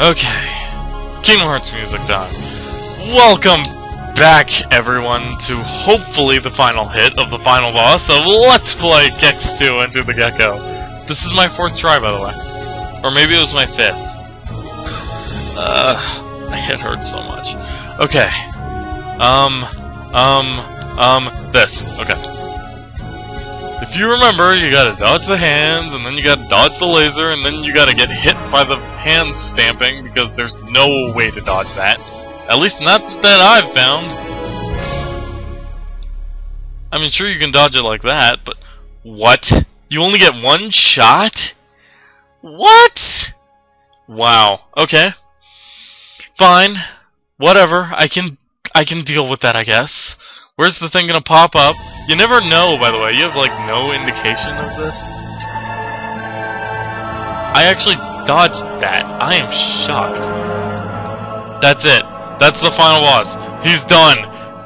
Okay, Kingdom Hearts music time. Welcome back, everyone, to hopefully the final hit of the final boss of Let's Play Gex 2 Into the Gecko. This is my 4th try, by the way. Or maybe it was my 5th. My head hurts so much. Okay. This. Okay. If you remember, you gotta dodge the hands, and then you gotta dodge the laser, and then you gotta get hit by the hand stamping, because there's no way to dodge that. At least not that I've found. I mean, sure, you can dodge it like that, but... What? You only get one shot? What? Wow. Okay. Fine. Whatever. I can deal with that, I guess. Where's the thing gonna pop up? You never know, by the way. You have, like, no indication of this. I actually dodged that. I am shocked. That's it. That's the final boss. He's done.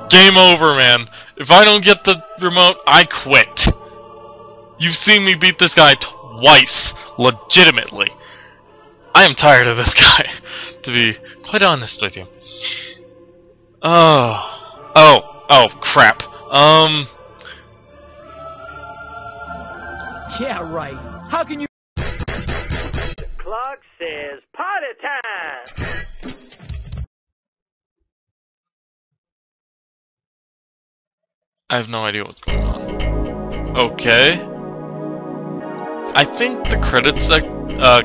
Game over, man. If I don't get the remote, I quit. You've seen me beat this guy twice. Legitimately. I am tired of this guy, to be quite honest with you. Oh, crap. Yeah, right. How can you... The clock says party time! I have no idea what's going on. Okay. I think the credits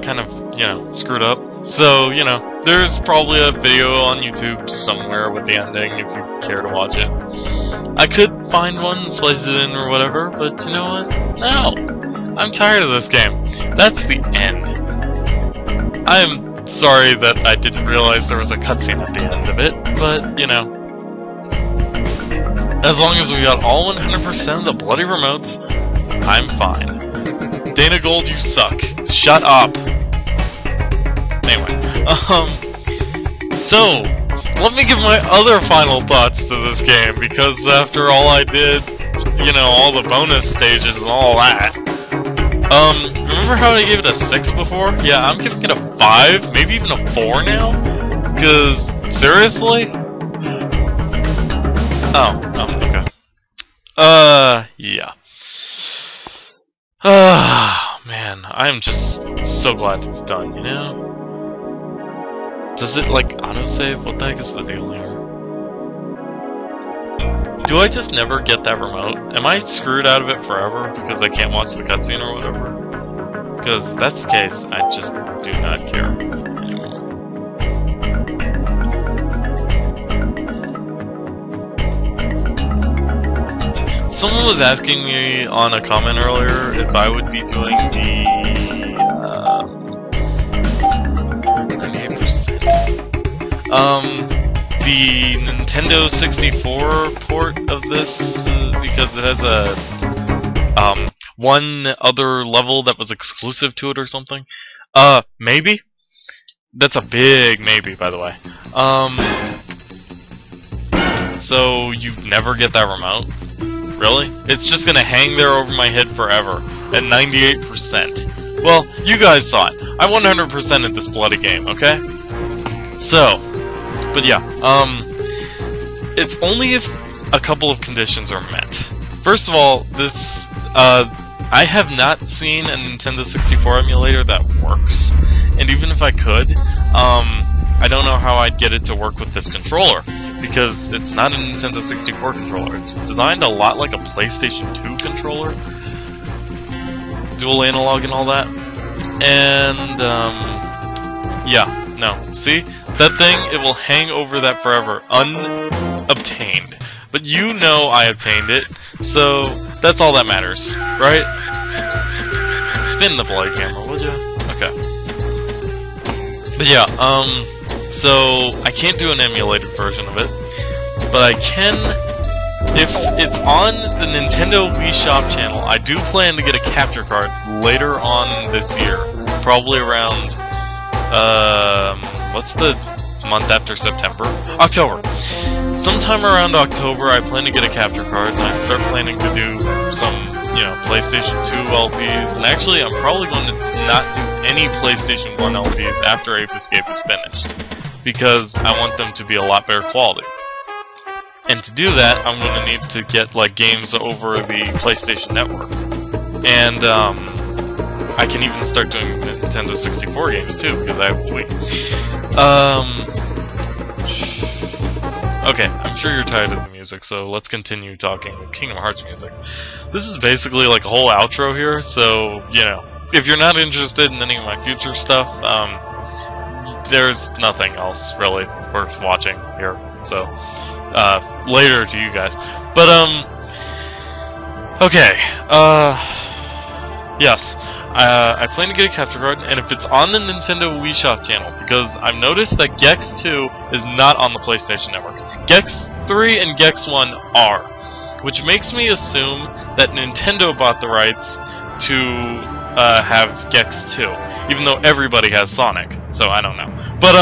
kind of, you know, screwed up. So, you know, there's probably a video on YouTube somewhere with the ending if you care to watch it. I could find one and slice it in or whatever, but you know what? No! I'm tired of this game. That's the end. I'm sorry that I didn't realize there was a cutscene at the end of it, but, you know. As long as we got all 100% of the bloody remotes, I'm fine. Dana Gold, you suck. Shut up! Anyway, so, let me give my other final thoughts to this game, because after all I did, you know, all the bonus stages and all that, remember how I gave it a 6 before? Yeah, I'm giving it a 5, maybe even a 4 now? Because, seriously? Oh, okay. Yeah. Man, I'm just so glad it's done, you know? Does it, like, autosave? What the heck is the deal here? Do I just never get that remote? Am I screwed out of it forever because I can't watch the cutscene or whatever? Because if that's the case, I just do not care anymore. Someone was asking me on a comment earlier if I would be doing the Nintendo 64 port of this, because it has a, one other level that was exclusive to it or something. Maybe? That's a big maybe, by the way. So you never get that remote? Really? It's just gonna hang there over my head forever, at 98%. Well, you guys saw it. I 100%ed this bloody game, okay? So, but yeah, it's only if a couple of conditions are met. First of all, this, I have not seen a Nintendo 64 emulator that works. And even if I could, I don't know how I'd get it to work with this controller. Because it's not a Nintendo 64 controller. It's designed a lot like a PlayStation 2 controller. Dual analog and all that. And, yeah, no. See? That thing, it will hang over that forever, unobtained. But you know I obtained it, so that's all that matters, right? Spin the bloody camera, would ya? Okay. But yeah, so I can't do an emulated version of it, but I can, if it's on the Nintendo Wii Shop channel. I do plan to get a capture card later on this year, probably around, what's the month after September? October. Sometime around October, I plan to get a capture card, and I start planning to do some you know, PlayStation 2 LPs, and actually I'm probably going to not do any PlayStation 1 LPs after Ape Escape is finished, because I want them to be a lot better quality. And to do that, I'm going to need to get, like, games over the PlayStation Network. And, I can even start doing Nintendo 64 games, too, because I have a Wii. Okay, I'm sure you're tired of the music, so let's continue talking Kingdom Hearts music. This is basically like a whole outro here, so, you know, if you're not interested in any of my future stuff, there's nothing else really worth watching here, so, later to you guys. But, okay, yes, I plan to get a capture card, and if it's on the Nintendo Wii Shop channel, because I've noticed that Gex 2 is not on the PlayStation Network. Gex 3 and Gex 1 are, which makes me assume that Nintendo bought the rights to have Gex 2, even though everybody has Sonic, so I don't know. But,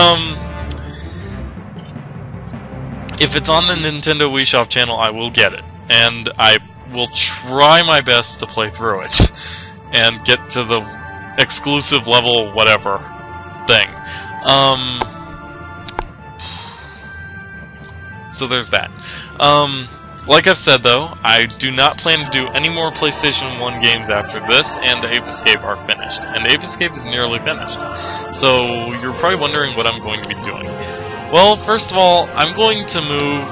if it's on the Nintendo Wii Shop channel, I will get it, and I will try my best to play through it, and get to the exclusive level whatever thing. So there's that. Like I've said though, I do not plan to do any more PlayStation 1 games after this and Ape Escape are finished. And Ape Escape is nearly finished. So you're probably wondering what I'm going to be doing. Well, first of all, I'm going to move,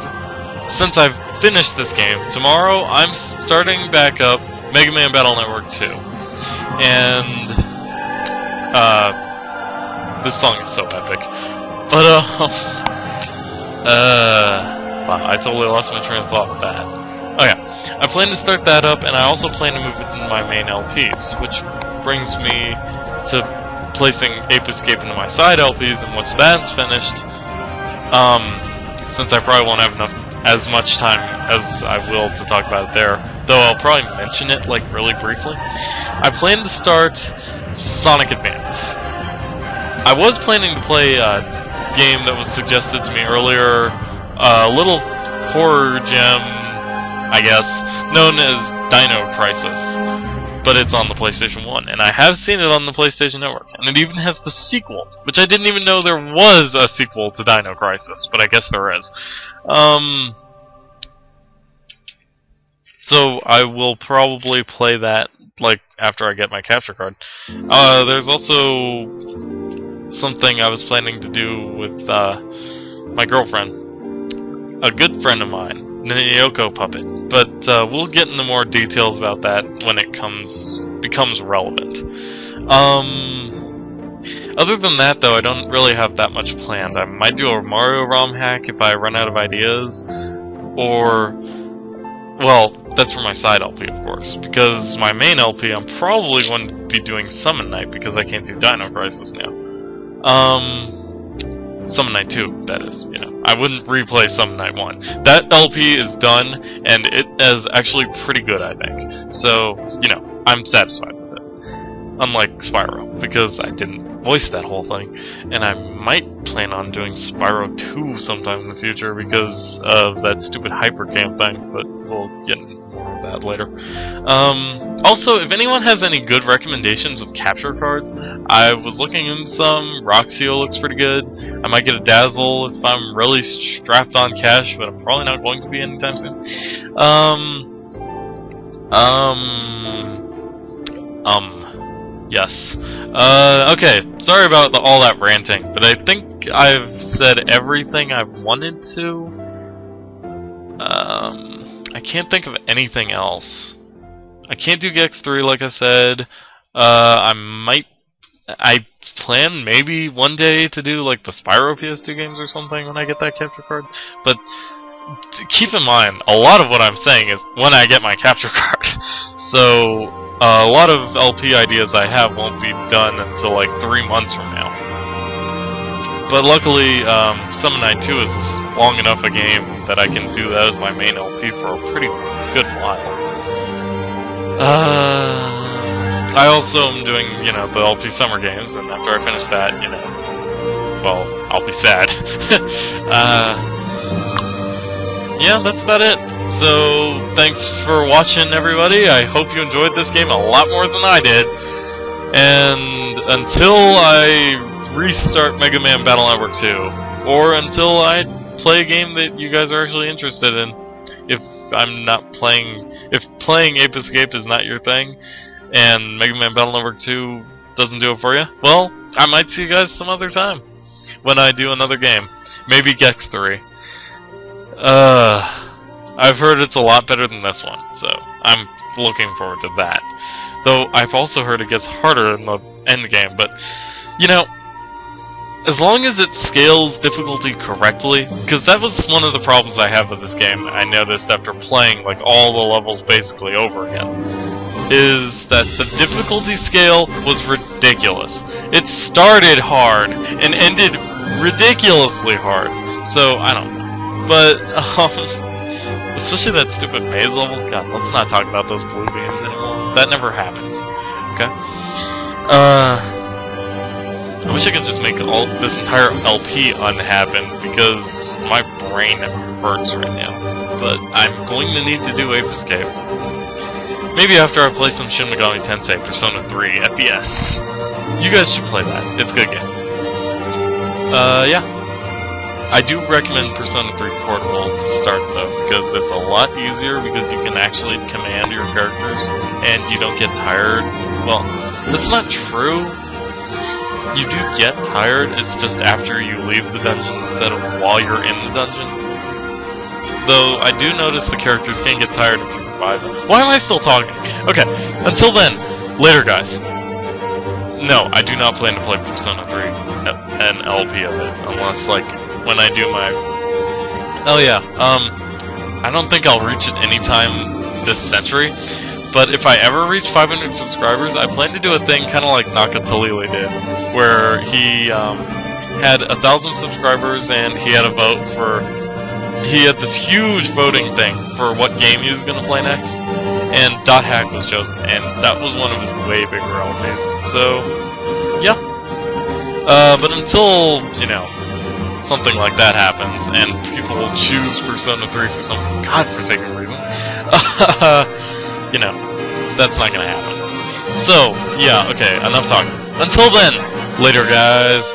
since I've finished this game, tomorrow I'm starting back up Mega Man Battle Network 2. And, this song is so epic. But, wow, I totally lost my train of thought with that. Okay, I plan to start that up, and I also plan to move it into my main LPs, which brings me to placing Ape Escape into my side LPs, and once that's finished, since I probably won't have as much time as I will to talk about it there, though I'll probably mention it, like, really briefly, I plan to start Sonic Advance. I was planning to play a game that was suggested to me earlier, a little horror gem, I guess, known as Dino Crisis, but it's on the PlayStation 1, and I have seen it on the PlayStation Network, and it even has the sequel, which I didn't even know there was a sequel to Dino Crisis, but I guess there is. So I will probably play that, like, after I get my capture card. There's also something I was planning to do with, my girlfriend. A good friend of mine, the Yoko puppet. But, we'll get into more details about that when it becomes relevant. Other than that, though, I don't really have that much planned. I might do a Mario ROM hack if I run out of ideas, or, well, that's for my side LP, of course, because my main LP, I'm probably going to be doing Summon Night, because I can't do Dino Crisis now. Summon Night 2, that is, you know. I wouldn't replay Summon Night 1. That LP is done, and it is actually pretty good, I think. So, you know, I'm satisfied with it. Unlike Spyro, because I didn't voice that whole thing. And I might plan on doing Spyro 2 sometime in the future because of that stupid Hypercamp thing, but we'll get into more of that later. Also, if anyone has any good recommendations of capture cards, I was looking into some. Roxio looks pretty good. I might get a Dazzle if I'm really strapped on cash, but I'm probably not going to be anytime soon. Yes. Okay, sorry about all that ranting, but I think I've said everything I've wanted to. I can't think of anything else. I can't do Gex 3, like I said. I plan maybe one day to do, like, the Spyro PS2 games or something when I get that capture card, but keep in mind, a lot of what I'm saying is when I get my capture card. So, a lot of LP ideas I have won't be done until like 3 months from now. But luckily, Summon Night 2 is long enough a game that I can do that as my main LP for a pretty good while. I also am doing, you know, the LP Summer Games, and after I finish that, you know, well, I'll be sad. Yeah, that's about it. So, thanks for watching, everybody. I hope you enjoyed this game a lot more than I did. And until I restart Mega Man Battle Network 2, or until I play a game that you guys are actually interested in, if playing Ape Escape is not your thing, and Mega Man Battle Network 2 doesn't do it for you, well, I might see you guys some other time when I do another game. Maybe Gex 3. I've heard it's a lot better than this one, so I'm looking forward to that. Though I've also heard it gets harder in the end game, but you know, as long as it scales difficulty correctly, because that was one of the problems I have with this game, I noticed after playing like all the levels basically over again, is that the difficulty scale was ridiculous. It started hard and ended ridiculously hard, so I don't know. But, especially that stupid maze level, God, let's not talk about those blue beams anymore. That never happened. Okay? I wish I could just make this entire LP unhappen, because my brain hurts right now. But I'm going to need to do Ape Escape. Maybe after I play some Shin Megami Tensei Persona 3 FPS. You guys should play that. It's a good game. Yeah. I do recommend Persona 3 Portable to start, though, because it's a lot easier, because you can actually command your characters, and you don't get tired. Well, that's not true. You do get tired, it's just after you leave the dungeon instead of while you're in the dungeon. Though, I do notice the characters can get tired if you revive them. Why am I still talking? Okay, until then, later guys. No, I do not plan to play Persona 3, an LP of it, unless, like, when I do my... Oh yeah, I don't think I'll reach it anytime this century. But if I ever reach 500 subscribers, I plan to do a thing kind of like Nakatolile did, where he had 1,000 subscribers and he had a vote for... He had this huge voting thing for what game he was going to play next, and Dot Hack was chosen, and that was one of his way bigger LPs. So, yeah. But until, you know, something like that happens, and people will choose Persona 3 for some godforsaken reason, you know, that's not gonna happen. So, yeah, okay, enough talking. Until then, later guys.